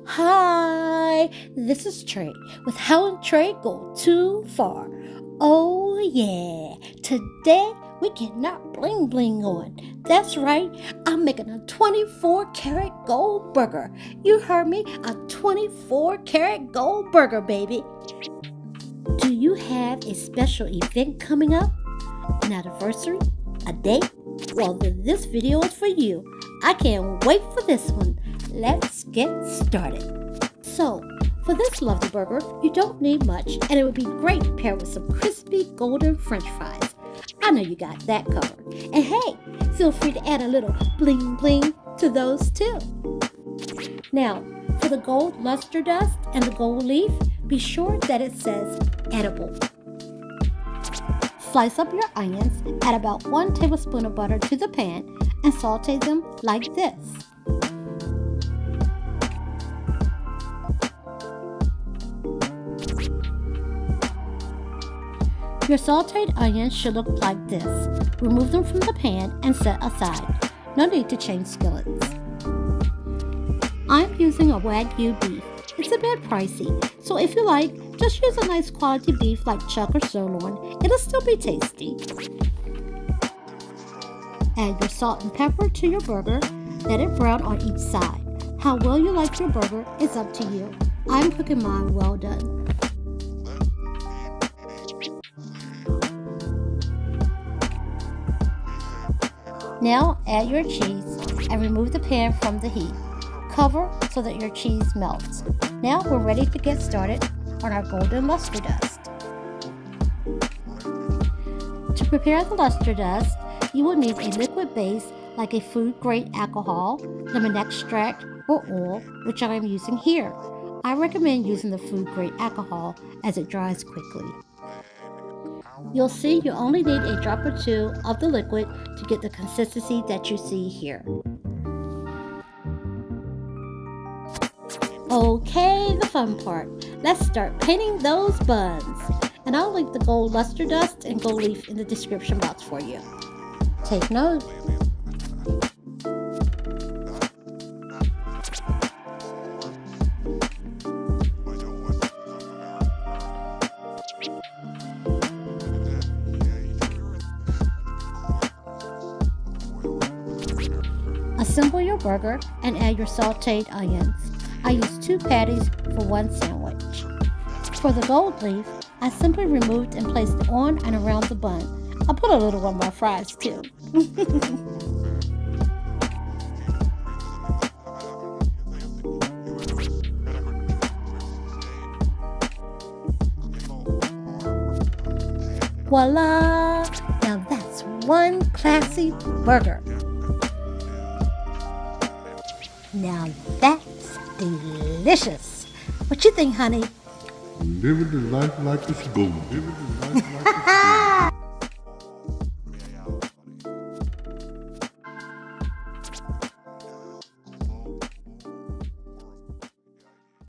Hi, this is Trey with How and Trey Go Too Far. Oh yeah, today we getting our bling bling on. That's right, I'm making a 24 karat gold burger. You heard me, a 24 karat gold burger, baby. Do you have a special event coming up? An anniversary? A date? Well, then this video is for you. I can't wait for this one. Let's get started. So, for this lovely burger, you don't need much, and it would be great paired with some crispy golden french fries. I know you got that covered. And hey, feel free to add a little bling bling to those too. Now, for the gold luster dust and the gold leaf, be sure that it says edible. Slice up your onions, add about 1 tablespoon of butter to the pan, and saute them like this. Your sauteed onions should look like this. Remove them from the pan and set aside. No need to change skillets. I'm using a Wagyu beef. It's a bit pricey, so if you like, just use a nice quality beef like chuck or sirloin. It'll still be tasty. Add your salt and pepper to your burger. Let it brown on each side. How well you like your burger is up to you. I'm cooking mine well done. Now add your cheese and remove the pan from the heat. Cover so that your cheese melts. Now we're ready to get started on our golden luster dust. To prepare the luster dust, you will need a liquid base like a food-grade alcohol, lemon extract, or oil, which I am using here. I recommend using the food-grade alcohol as it dries quickly. You'll see you only need a drop or two of the liquid to get the consistency that you see here. Okay, the fun part. Let's start painting those buns. And I'll link the gold luster dust and gold leaf in the description box for you. Take note. Assemble your burger and add your sauteed onions. I use 2 patties for 1 sandwich. For the gold leaf, I simply removed and placed it on and around the bun. I put a little on my fries too. Voila! Now that's one classy burger. Now that's delicious. What you think, honey? Living the life like it's gold. Living the life like it's gold.